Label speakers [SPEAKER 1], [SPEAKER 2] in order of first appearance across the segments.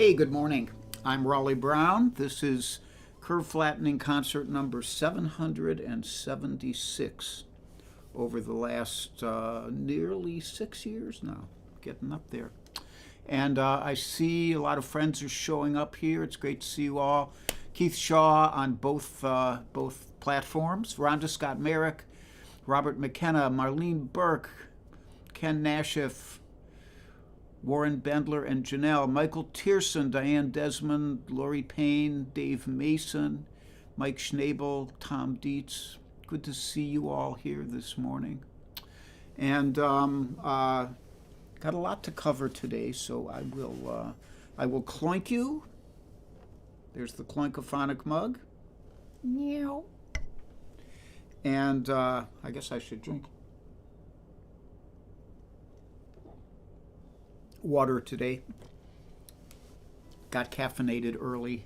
[SPEAKER 1] Hey, good morning. I'm Raleigh Brown. This is Curve Flattening Concert number 776 over the last nearly 6 years now, getting up there. And I see a lot of friends are showing up here. It's great to see you all. Keith Shaw on both platforms. Rhonda Scott Merrick, Robert McKenna, Marlene Burke, Ken Nashif, Warren Bendler and Janelle, Michael Tierson, Diane Desmond, Lori Payne, Dave Mason, Mike Schnabel, Tom Dietz. Good to see you all here this morning. And got a lot to cover today, so I will cloink you. There's the cloinkophonic mug. Meow. And I guess I should drink water today. Got caffeinated early.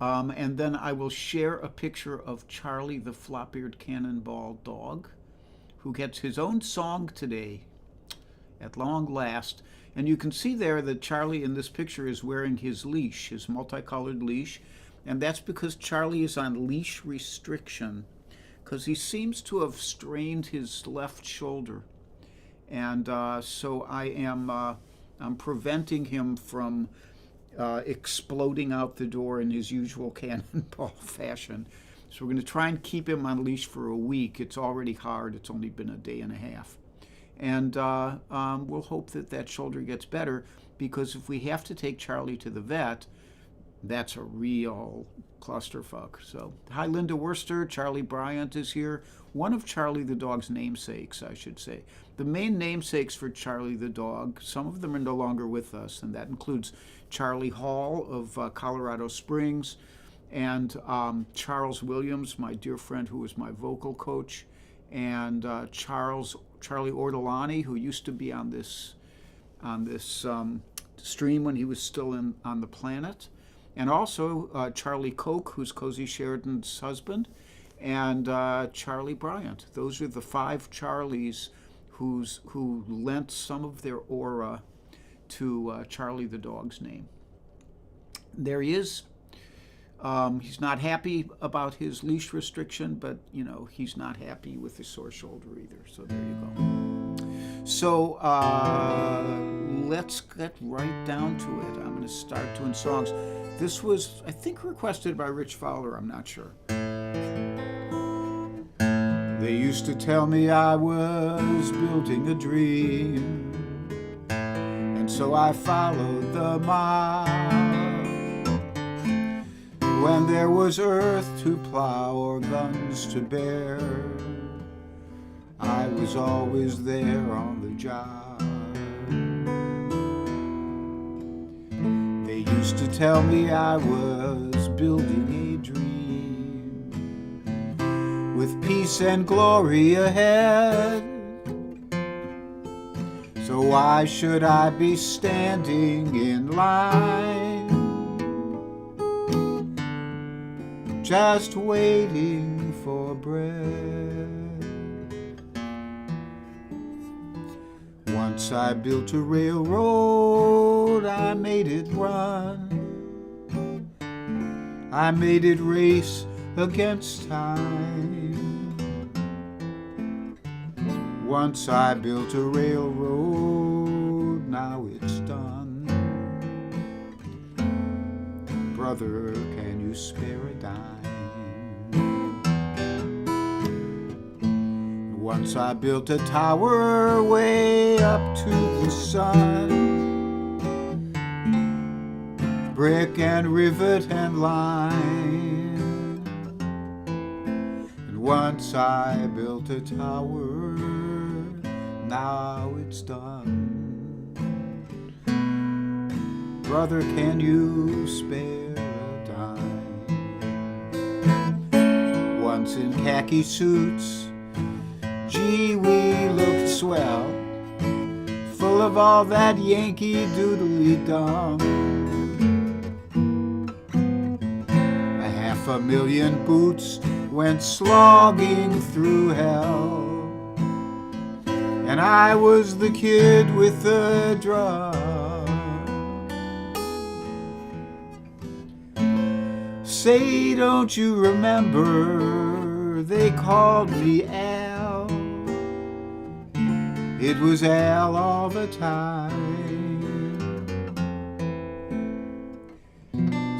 [SPEAKER 1] And then I will share a picture of Charlie the flop-eared cannonball dog, who gets his own song today at long last. And you can see there that Charlie in this picture is wearing his leash, his multicolored leash. And that's because Charlie is on leash restriction, because he seems to have strained his left shoulder. And so I'm preventing him from exploding out the door in his usual cannonball fashion. So we're going to try and keep him on leash for a week. It's already hard. It's only been a day and a half. And we'll hope that that shoulder gets better, because if we have to take Charlie to the vet, that's a real clusterfuck. So, hi, Linda Worster. Charlie Bryant is here. One of Charlie the dog's namesakes, I should say. The main namesakes for Charlie the dog, some of them are no longer with us, and that includes Charlie Hall of Colorado Springs, and Charles Williams, my dear friend who was my vocal coach, and Charlie Ortolani, who used to be on this stream when he was still on the planet, and also Charlie Koch, who's Cozy Sheridan's husband, and Charlie Bryant. Those are the 5 Charlies who lent some of their aura to Charlie the dog's name. There he is. He's not happy about his leash restriction, but he's not happy with his sore shoulder either. So there you go. So let's get right down to it. I'm going to start doing songs. This was, I think, requested by Rich Fowler. I'm not sure. They used to tell me I was building a dream, and so I followed the mob. When there was earth to plow or guns to bear, I was always there on the job. They used to tell me I was building a dream with peace and glory ahead. So why should I be standing in line, just waiting for bread? Once I built a railroad, I made it run. I made it race against time. Once I built a railroad, now it's done. Brother, can you spare a dime? Once I built a tower way up to the sun, brick and rivet and line. And once I built a tower, now it's done. Brother, can you spare a dime? Once in khaki suits, gee, we looked swell, full of all that Yankee doodly-dum. 500,000 boots went slogging through hell, and I was the kid with the drum. Say, don't you remember they called me Al? It was Al all the time.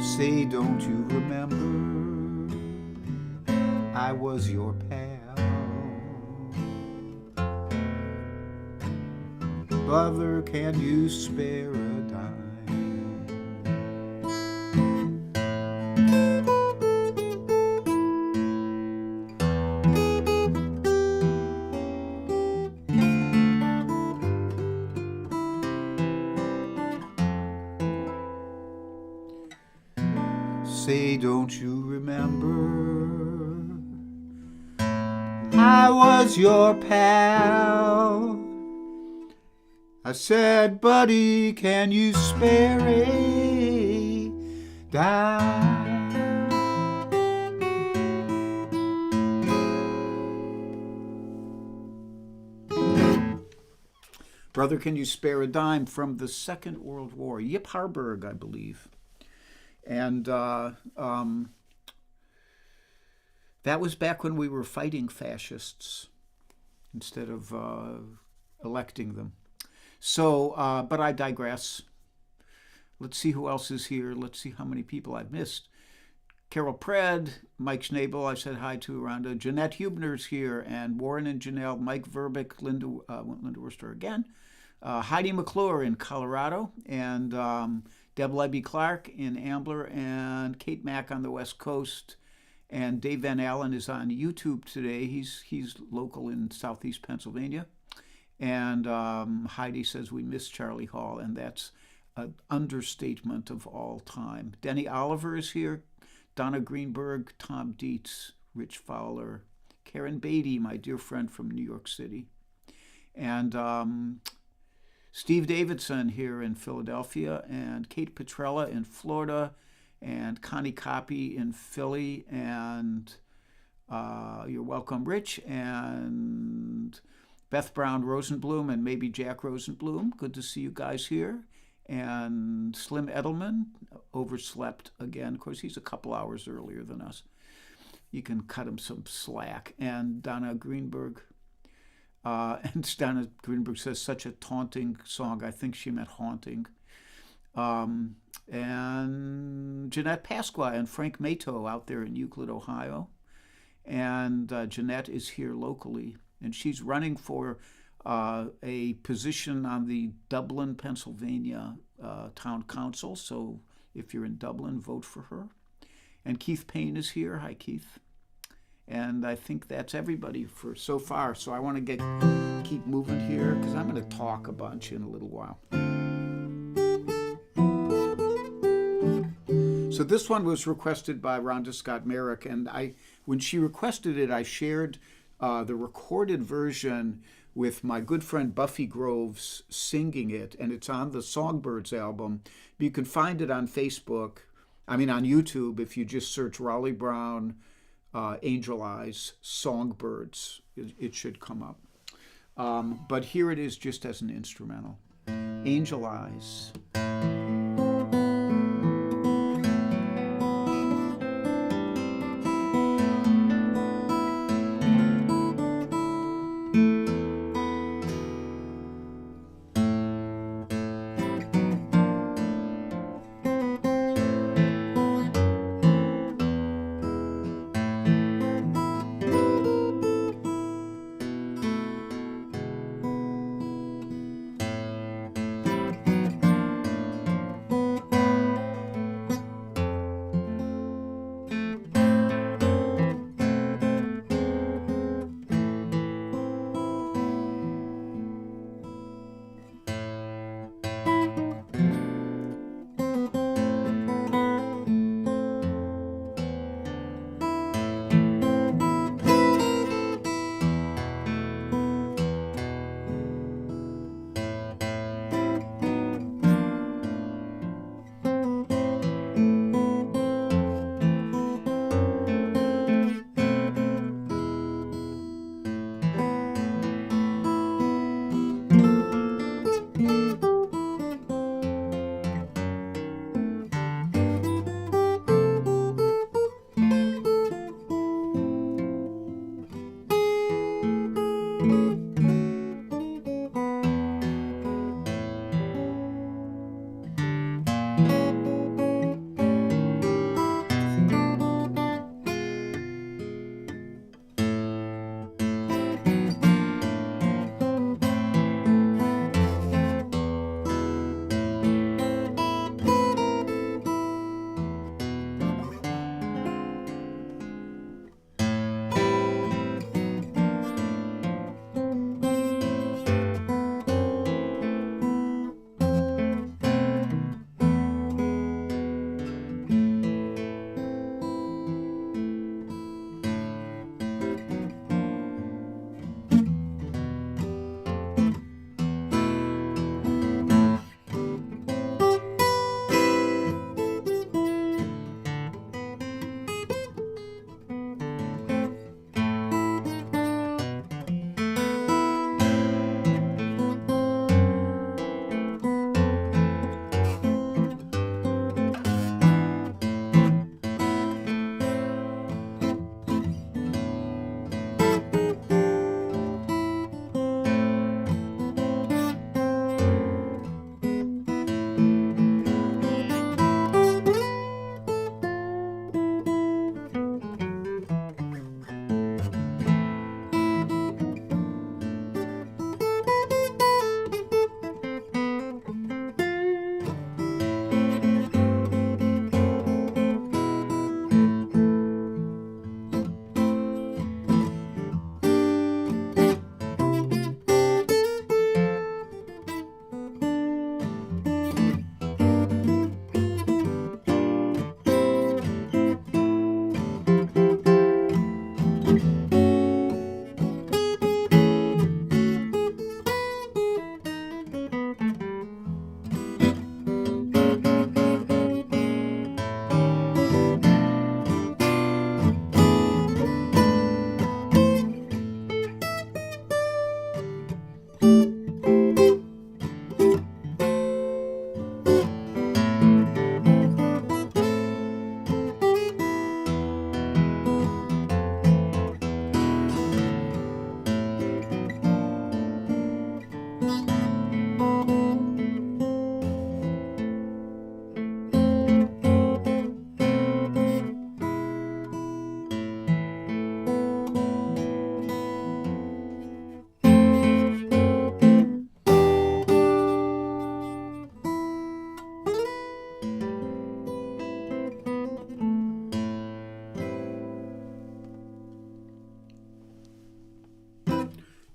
[SPEAKER 1] Say, don't you remember I was your pal? Brother, can you spare a dime? Say, don't you remember I was your pal? I said, buddy, can you spare a dime? Brother, can you spare a dime, from the Second World War. Yip Harburg, I believe. And that was back when we were fighting fascists instead of electing them. So, but I digress. Let's see who else is here. Let's see how many people I've missed. Carol Pred, Mike Schnabel, I said hi to around. Jeanette Hubner's here, and Warren and Janelle, Mike Verbeck, Linda Worcester again. Heidi McClure in Colorado, and Deb Lebby Clark in Ambler, and Kate Mack on the West Coast. And Dave Van Allen is on YouTube today. He's local in Southeast Pennsylvania. And Heidi says we miss Charlie Hall, and that's an understatement of all time. Denny Oliver is here. Donna Greenberg, Tom Dietz, Rich Fowler, Karen Beatty, my dear friend from New York City. And Steve Davidson here in Philadelphia, and Kate Petrella in Florida, and Connie Copy in Philly, and you're welcome, Rich, and Beth Brown Rosenblum, and maybe Jack Rosenblum. Good to see you guys here. And Slim Edelman, overslept again. Of course, he's a couple hours earlier than us. You can cut him some slack. And Donna Greenberg. And Donna Greenberg says, such a taunting song. I think she meant haunting. And Jeanette Pasqua and Frank Mato out there in Euclid, Ohio. And Jeanette is here locally. And she's running for a position on the Dublin, Pennsylvania Town Council. So if you're in Dublin, vote for her. And Keith Payne is here. Hi, Keith. And I think that's everybody for so far. So I want to keep moving here because I'm going to talk a bunch in a little while. So this one was requested by Rhonda Scott Merrick, and when she requested it, I shared the recorded version with my good friend Buffy Groves singing it, and it's on the Songbirds album. You can find it on Facebook, on YouTube, if you just search Raleigh Brown, Angel Eyes, Songbirds. It should come up. But here it is just as an instrumental. Angel Eyes.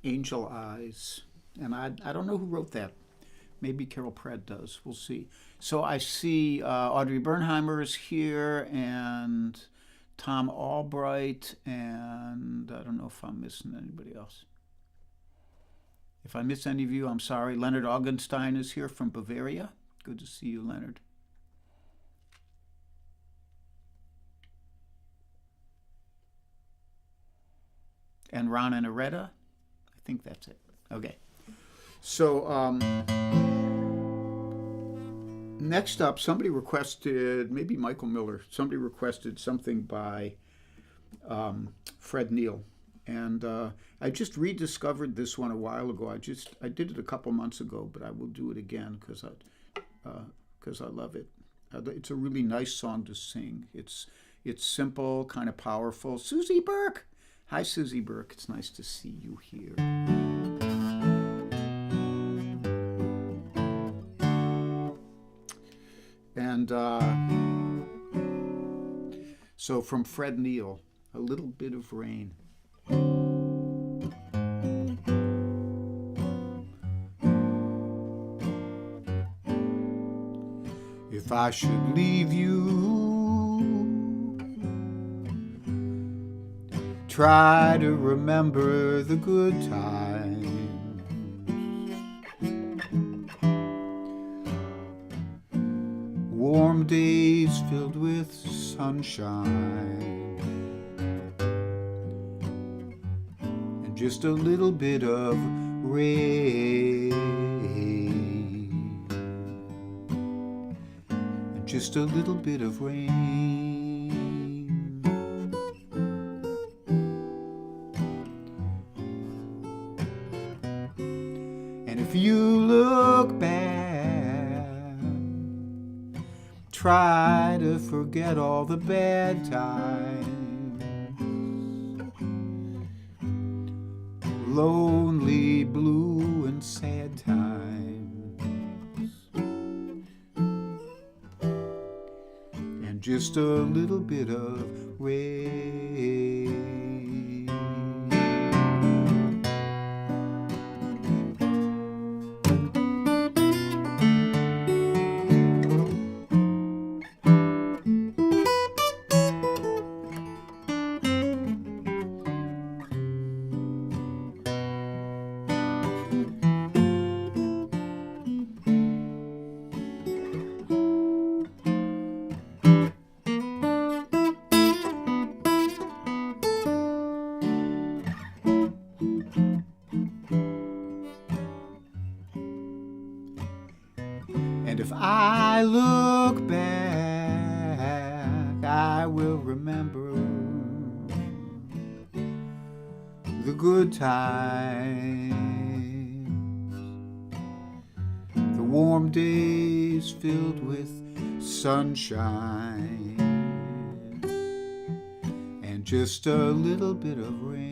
[SPEAKER 1] Angel Eyes. And I don't know who wrote that. Maybe Carol Pratt does. We'll see. So I see Audrey Bernheimer is here, and Tom Albright, and I don't know if I'm missing anybody else. If I miss any of you, I'm sorry. Leonard Augenstein is here from Bavaria. Good to see you, Leonard. And Ron and Aretta. I think that's it. Okay. So next up, somebody requested, maybe Michael Miller, somebody requested something by Fred Neil. And I just rediscovered this one a while ago. I did it a couple months ago, but I will do it again because I love it. It's a really nice song to sing. It's simple, kind of powerful. Susie Burke! Hi, Susie Burke. It's nice to see you here. And so from Fred Neil, A Little Bit of Rain. If I should leave you, try to remember the good times. Warm days filled with sunshine, and just a little bit of rain, and just a little bit of rain. And if you look back, try to forget all the bad times, lonely, blue, and sad times, and just a little bit of rain. And if I look back, I will remember the good times, the warm days filled with sunshine, and just a little bit of rain.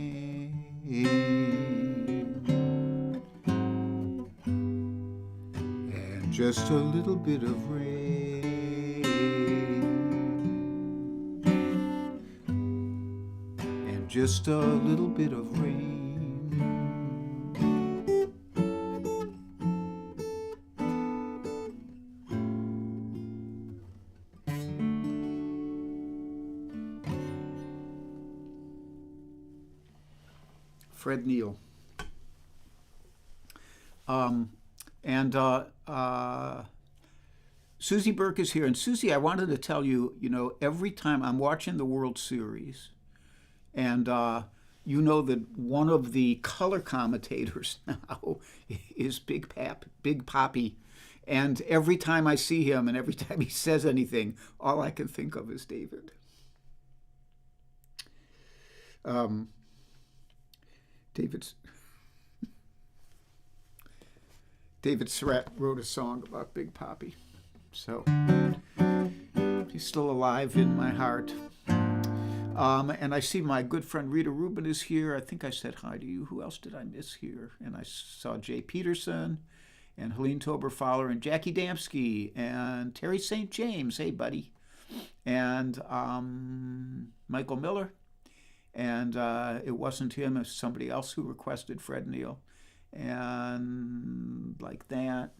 [SPEAKER 1] Just a little bit of rain, and just a little bit of rain. Fred Neil. Susie Burke is here. And Susie, I wanted to tell you, every time I'm watching the World Series, and you know that one of the color commentators now is Big Papi. And every time I see him and every time he says anything, all I can think of is David. David Surratt wrote a song about Big Papi. So he's still alive in my heart. And I see my good friend Rita Rubin is here. I think I said hi to you. Who else did I miss here? And I saw Jay Peterson and Helene Tober-Fowler and Jackie Damsky and Terry St. James. Hey, buddy. And Michael Miller. and it wasn't him, it was somebody else who requested Fred Neil. And like that.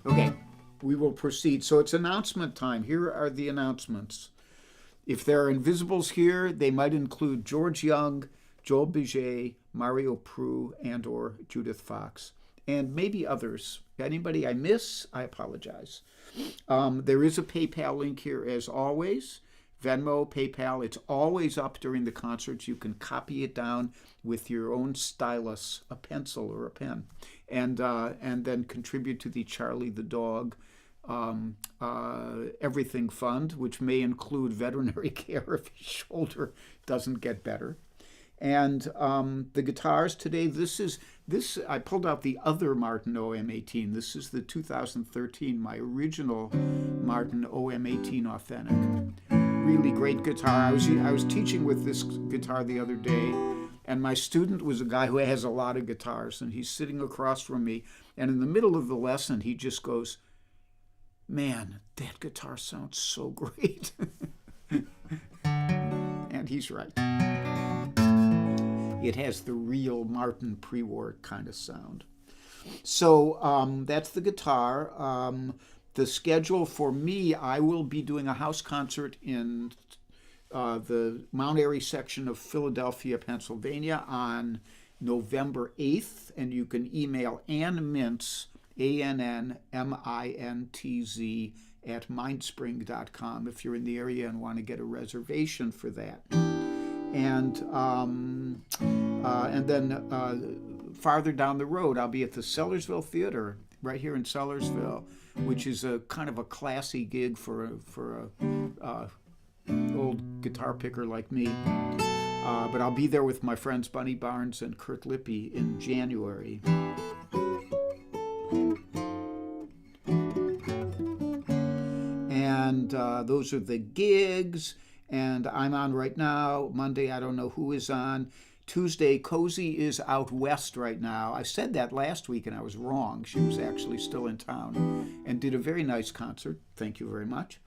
[SPEAKER 1] Okay, we will proceed. So it's announcement time. Here are the announcements. If there are invisibles here, they might include George Young, Joel Biget, Mario Prue, and or Judith Fox, and maybe others. Anybody I miss, I apologize. There is a PayPal link here as always. Venmo, PayPal, it's always up during the concerts. You can copy it down with your own stylus, a pencil or a pen, and then contribute to the Charlie the Dog Everything Fund, which may include veterinary care if his shoulder doesn't get better. And the guitars today, this I pulled out the other Martin OM18. This is the 2013, my original Martin OM18 Authentic. Really great guitar. I was teaching with this guitar the other day, and my student was a guy who has a lot of guitars, and he's sitting across from me, and in the middle of the lesson, he just goes, "Man, that guitar sounds so great." And he's right. It has the real Martin pre-war kind of sound. So that's the guitar. The schedule for me, I will be doing a house concert in the Mount Airy section of Philadelphia, Pennsylvania on November 8th. And you can email Ann Mintz, ANNMINTZ, at mindspring.com if you're in the area and want to get a reservation for that. And then farther down the road, I'll be at the Sellersville Theater right here in Sellersville, which is a kind of a classy gig for a old guitar picker like me. But I'll be there with my friends Bunny Barnes and Kurt Lippy in January. And those are the gigs. And I'm on right now. Monday, I don't know who is on. Tuesday, Cozy is out west right now. I said that last week and I was wrong. She was actually still in town and did a very nice concert. Thank you very much.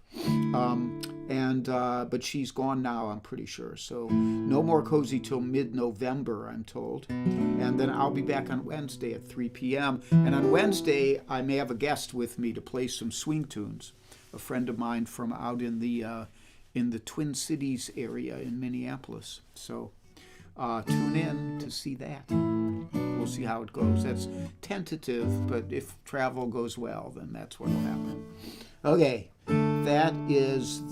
[SPEAKER 1] But she's gone now, I'm pretty sure. So no more Cozy till mid-November, I'm told. And then I'll be back on Wednesday at 3 p.m. And on Wednesday, I may have a guest with me to play some swing tunes. A friend of mine from out in the Twin Cities area in Minneapolis. So tune in to see that. We'll see how it goes. That's tentative, but if travel goes well, then that's what will happen. Okay, that is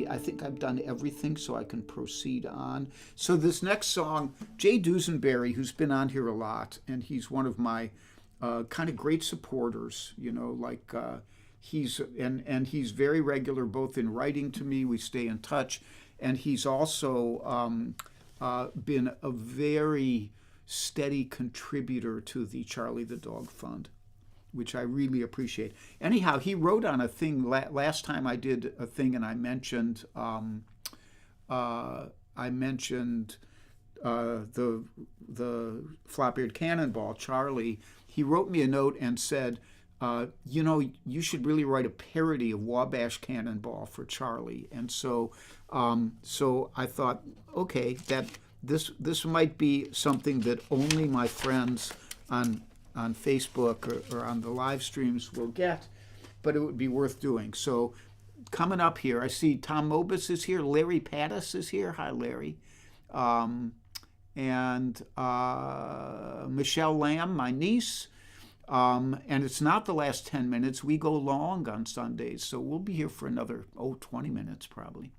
[SPEAKER 1] I think I've done everything, so I can proceed on. So this next song, Jay Dusenberry, who's been on here a lot, and he's one of my kind of great supporters, he's very regular both in writing to me, we stay in touch, and he's also been a very steady contributor to the Charlie the Dog Fund, which I really appreciate. Anyhow, he wrote on a thing last time I did a thing, and I mentioned the flop-eared cannonball, Charlie. He wrote me a note and said, you should really write a parody of Wabash Cannonball for Charlie. And so I thought, okay, that this might be something that only my friends on Facebook or on the live streams will get, but it would be worth doing. So coming up here, I see Tom Mobus is here, Larry Pattis is here. Hi, Larry. And Michelle Lamb, my niece. And it's not the last 10 minutes. We go long on Sundays, so we'll be here for another, 20 minutes probably.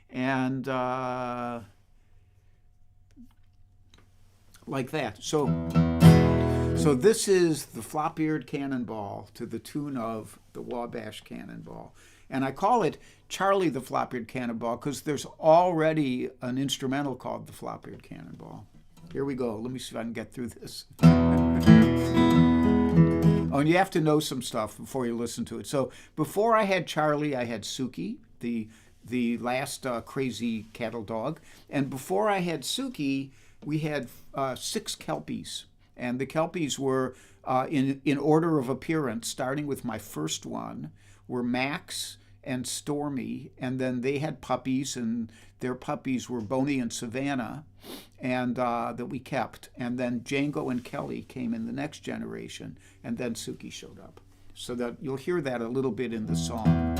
[SPEAKER 1] And like that. So this is the flop-eared cannonball to the tune of the Wabash Cannonball. And I call it Charlie the Flop-eared Cannonball because there's already an instrumental called the Flop-eared Cannonball. Here we go. Let me see if I can get through this. Oh, and you have to know some stuff before you listen to it. So before I had Charlie, I had Suki, the last crazy cattle dog. And before I had Suki, we had 6 Kelpies. And the Kelpies were in order of appearance, starting with my first one, were Max and Stormy, and then they had puppies, and their puppies were Boney and Savannah, and that we kept. And then Django and Kelly came in the next generation, and then Suki showed up. So that you'll hear that a little bit in the song.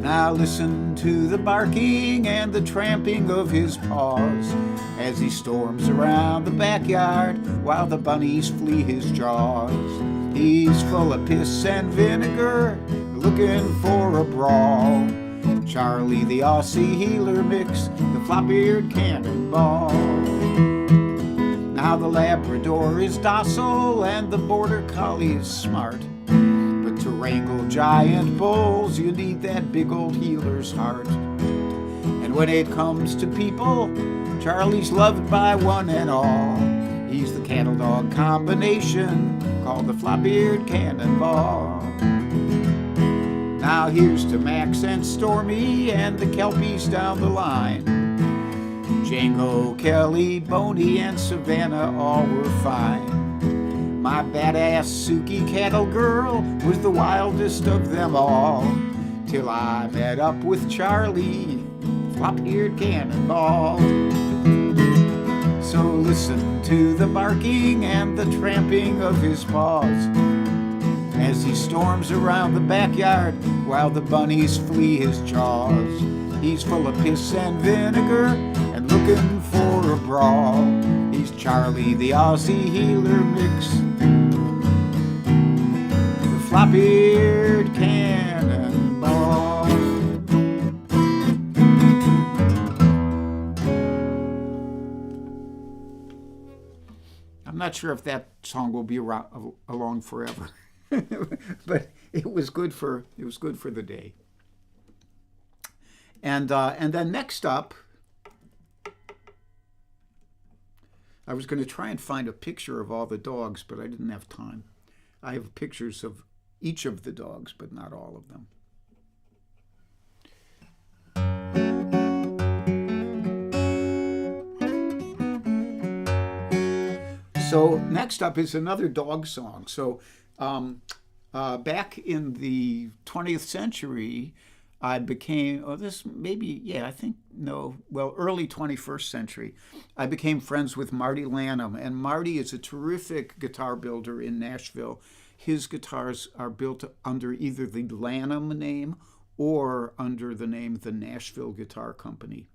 [SPEAKER 1] Now listen to the barking and the tramping of his paws as he storms around the backyard while the bunnies flee his jaws. He's full of piss and vinegar, looking for a brawl. Charlie the Aussie healer mix, the flop-eared cannonball. Now the Labrador is docile and the Border Collie is smart. But to wrangle giant bulls, you need that big old healer's heart. And when it comes to people, Charlie's loved by one and all. He's the cattle dog combination called the flop-eared cannonball. Now here's to Max and Stormy and the Kelpies down the line. Django, Kelly, Boney, and Savannah all were fine. My badass Suki cattle girl was the wildest of them all, till I met up with Charlie, flop-eared cannonball. So listen to the barking and the tramping of his paws as he storms around the backyard while the bunnies flee his jaws. He's full of piss and vinegar and looking for a brawl. He's Charlie the Aussie healer mix, the flop-eared cannonball. I'm not sure if that song will be along forever, but it was good for the day. And then next up, I was going to try and find a picture of all the dogs, but I didn't have time. I have pictures of each of the dogs, but not all of them. So next up is another dog song. So back in the 20th century, I became, early 21st century, I became friends with Marty Lanham. And Marty is a terrific guitar builder in Nashville. His guitars are built under either the Lanham name or under the name the Nashville Guitar Company.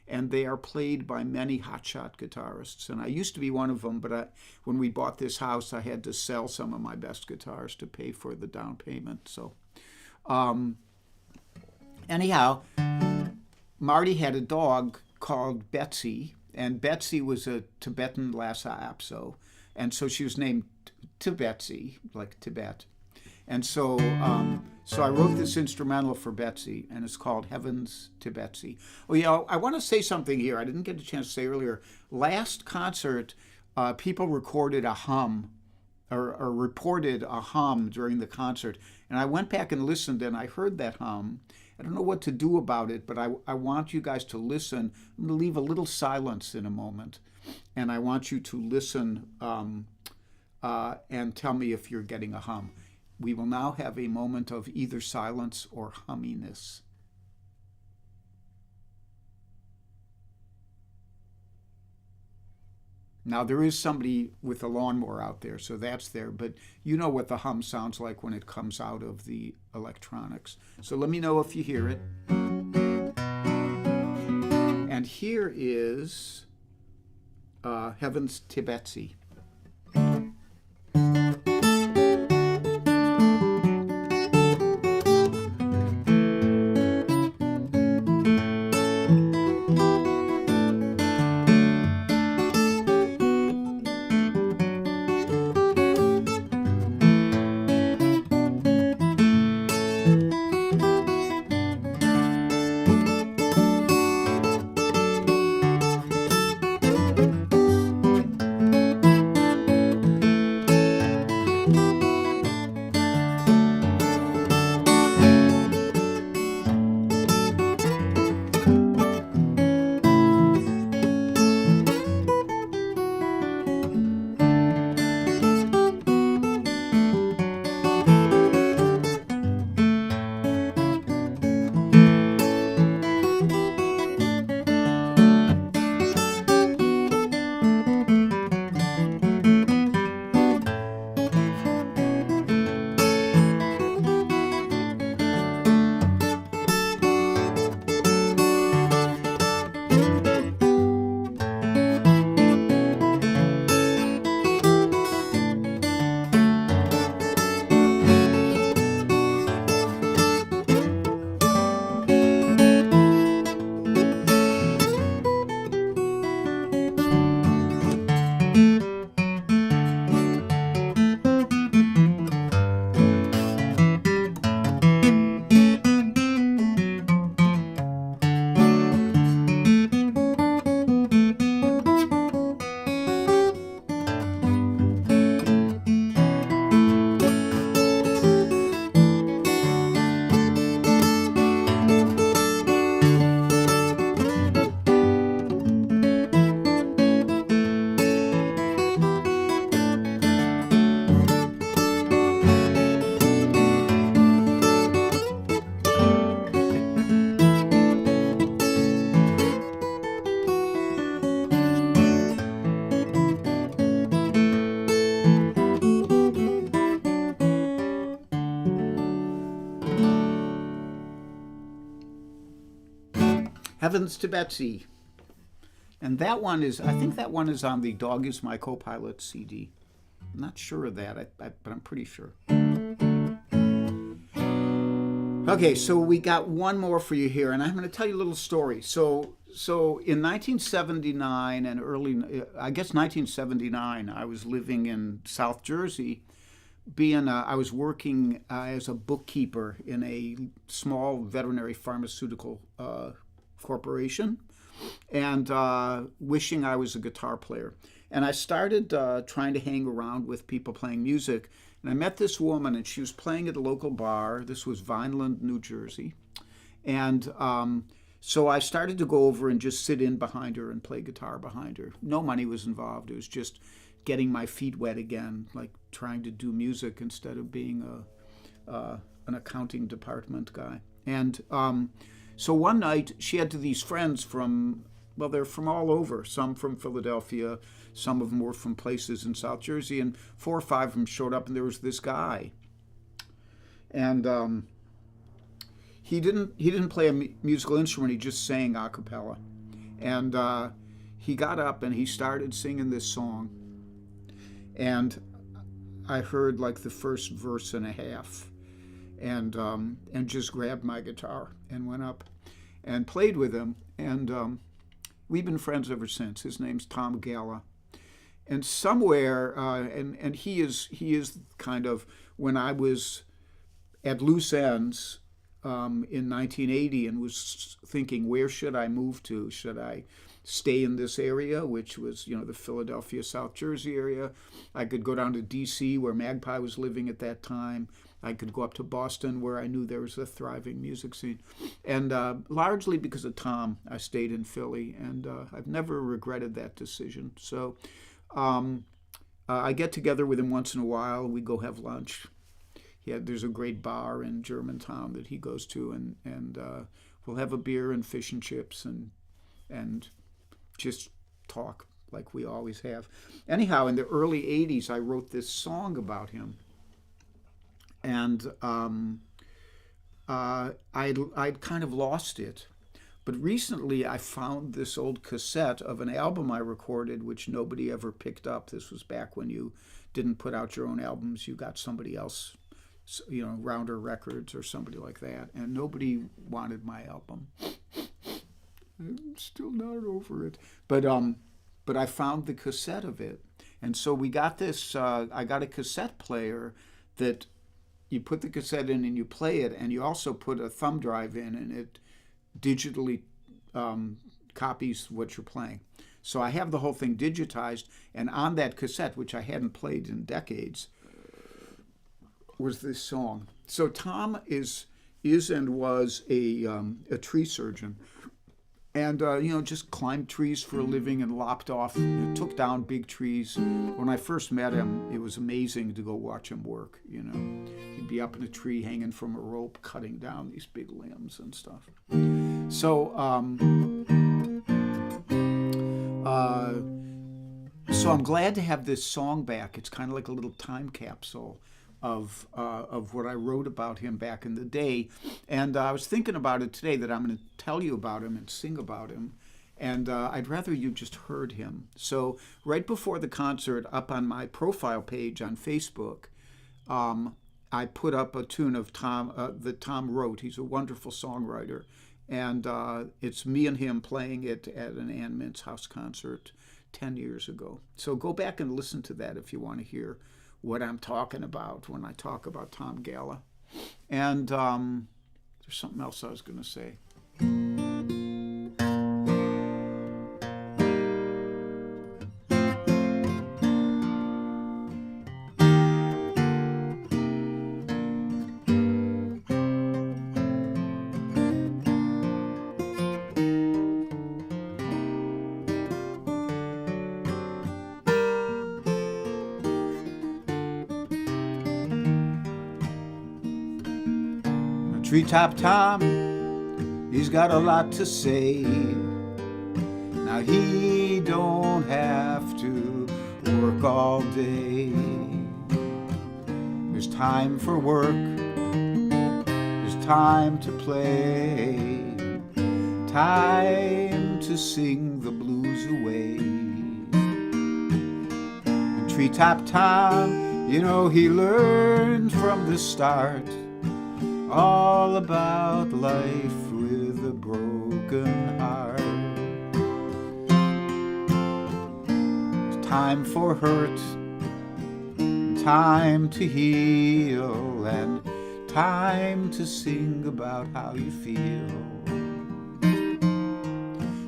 [SPEAKER 1] And they are played by many hotshot guitarists. And I used to be one of them, but when we bought this house, I had to sell some of my best guitars to pay for the down payment. So, anyhow, Marty had a dog called Betsy, and Betsy was a Tibetan Lhasa Apso, and so she was named Tibetsy, like Tibet. And so I wrote this instrumental for Betsy, and it's called Heavens to Betsy. Oh, yeah, I want to say something here. I didn't get a chance to say earlier. Last concert, people recorded a hum, or reported a hum during the concert, and I went back and listened, and I heard that hum. I don't know what to do about it, but I want you guys to listen. I'm going to leave a little silence in a moment, and I want you to listen and tell me if you're getting a hum. We will now have a moment of either silence or humminess. Now, there is somebody with a lawnmower out there, so that's there, but you know what the hum sounds like when it comes out of the electronics. So let me know if you hear it. And here is Heavens to Betsy. Heavens to Betsy. And that one is, I think that one is on the Dog Is My Co-Pilot CD. I'm not sure of that, but I'm pretty sure. Okay, so we got one more for you here, and I'm going to tell you a little story. So in 1979 and I guess 1979, I was living in South Jersey. I was working as a bookkeeper in a small veterinary pharmaceutical corporation, and wishing I was a guitar player. And I started trying to hang around with people playing music. And I met this woman, and she was playing at a local bar. This was Vineland, New Jersey. And so I started to go over and just sit in behind her and play guitar behind her. No money was involved. It was just getting my feet wet again, like trying to do music instead of being an accounting department guy. And so one night she had these friends from, well, they're from all over, some from Philadelphia, some of them were from places in South Jersey, and 4 or 5 of them showed up, and there was this guy. And he didn't play a musical instrument, he just sang a cappella. And he got up and he started singing this song. And I heard like the first verse and a half, and just grabbed my guitar and went up and played with him. And we've been friends ever since. His name's Tom Gala. And somewhere, and he is kind of, when I was at loose ends in 1980 and was thinking, where should I move to? Should I stay in this area, which was, the Philadelphia, South Jersey area? I could go down to D.C., where Magpie was living at that time. I could go up to Boston, where I knew there was a thriving music scene. And largely because of Tom, I stayed in Philly, and I've never regretted that decision. So I get together with him once in a while. We go have lunch. There's a great bar in Germantown that he goes to, and we'll have a beer and fish and chips and just talk like we always have. Anyhow, in the early 80s, I wrote this song about him. And I'd kind of lost it. But recently I found this old cassette of an album I recorded, which nobody ever picked up. This was back when you didn't put out your own albums. You got somebody else, Rounder Records or somebody like that. And nobody wanted my album. I'm still not over it. But I found the cassette of it. And so we got this, I got a cassette player that you put the cassette in and you play it, and you also put a thumb drive in, and it digitally copies what you're playing. So I have the whole thing digitized, and on that cassette, which I hadn't played in decades, was this song. So Tom is and was a tree surgeon, and just climbed trees for a living and lopped off, took down big trees. When I first met him, it was amazing to go watch him work. He'd be up in a tree hanging from a rope, cutting down these big limbs and stuff. So I'm glad to have this song back. It's kind of like a little time capsule of what I wrote about him back in the day. And I was thinking about it today, that I'm going to tell you about him and sing about him. And I'd rather you just heard him. So right before the concert, up on my profile page on Facebook, I put up a tune of Tom that Tom wrote. He's a wonderful songwriter. And it's me and him playing it at an Ann Mintz house concert 10 years ago. So go back and listen to that if you want to hear what I'm talking about when I talk about Tom Gala. And there's something else I was going to say. Treetop Tom, he's got a lot to say. Now he don't have to work all day. There's time for work, there's time to play, time to sing the blues away. And Treetop Tom, you know, he learned from the start all about life with a broken heart. It's time for hurt, time to heal, and time to sing about how you feel.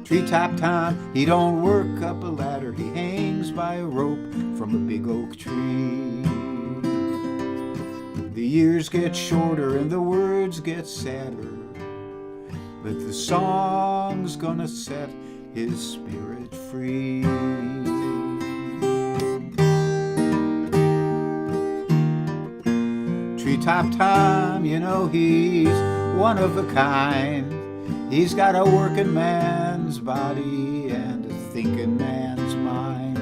[SPEAKER 1] Treetop Tom, he don't work up a ladder, he hangs by a rope from a big oak tree. The years get shorter and the words get sadder, but the song's gonna set his spirit free. Treetop Tom, you know, he's one of a kind. He's got a working man's body and a thinking man's mind.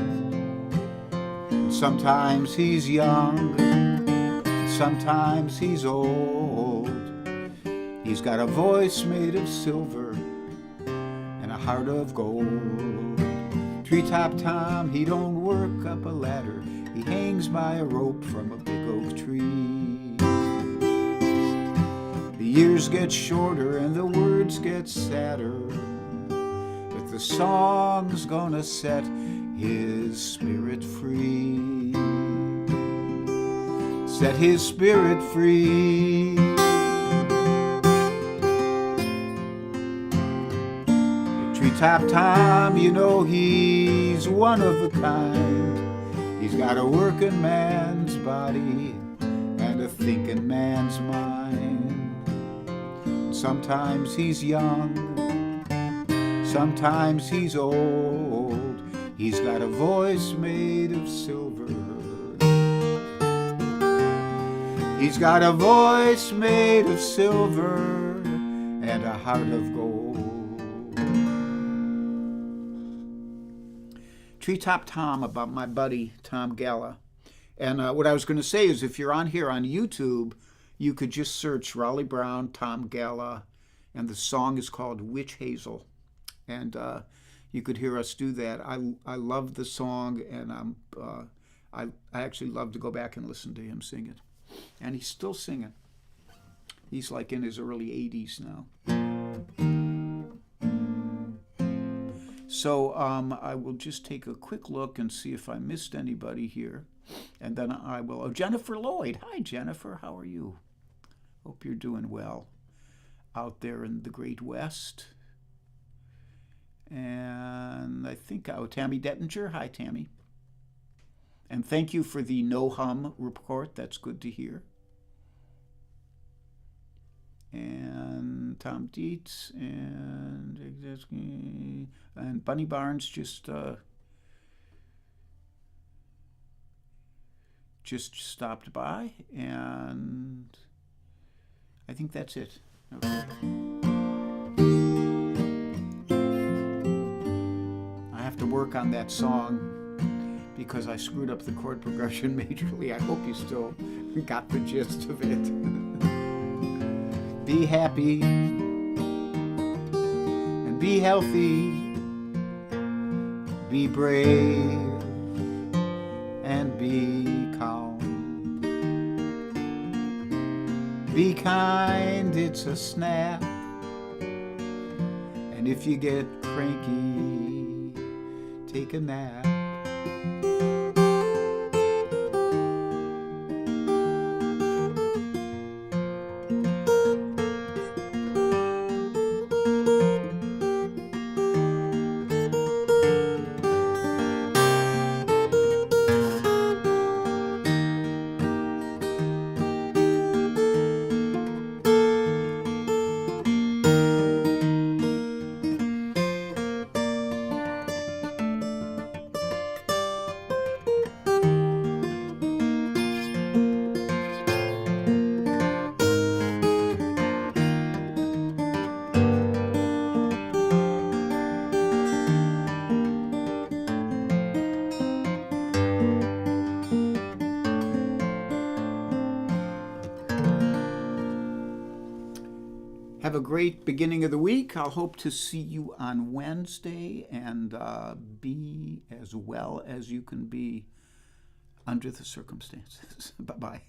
[SPEAKER 1] Sometimes he's young, sometimes he's old. He's got a voice made of silver and a heart of gold. Treetop Tom, he don't work up a ladder, he hangs by a rope from a big oak tree. The years get shorter and the words get sadder, but the song's gonna set his spirit free. Set his spirit free. Treetop Tom, you know, he's one of a kind. He's got a working man's body and a thinking man's mind. Sometimes he's young, sometimes he's old. He's got a voice made of silver. He's got a voice made of silver and a heart of gold. Treetop Tom, about my buddy Tom Galla. And what I was going to say is, if you're on here on YouTube, you could just search Raleigh Brown, Tom Galla, and the song is called Witch Hazel. And you could hear us do that. I love the song, and I actually love to go back and listen to him sing it. And he's still singing. He's like in his early 80s now. So I will just take a quick look and see if I missed anybody here. And then I will... Oh, Jennifer Lloyd. Hi, Jennifer. How are you? Hope you're doing well out there in the Great West. And I think... Oh, Tammy Dettinger. Hi, Tammy. And thank you for the no-hum report. That's good to hear. And Tom Dietz and Bunny Barnes just stopped by, and I think that's it. Okay. I have to work on that song because I screwed up the chord progression majorly. I hope you still got the gist of it. Be happy and be healthy. Be brave and be calm. Be kind, it's a snap. And if you get cranky, take a nap. Have a great beginning of the week. I'll hope to see you on Wednesday, and be as well as you can be under the circumstances. Bye-bye.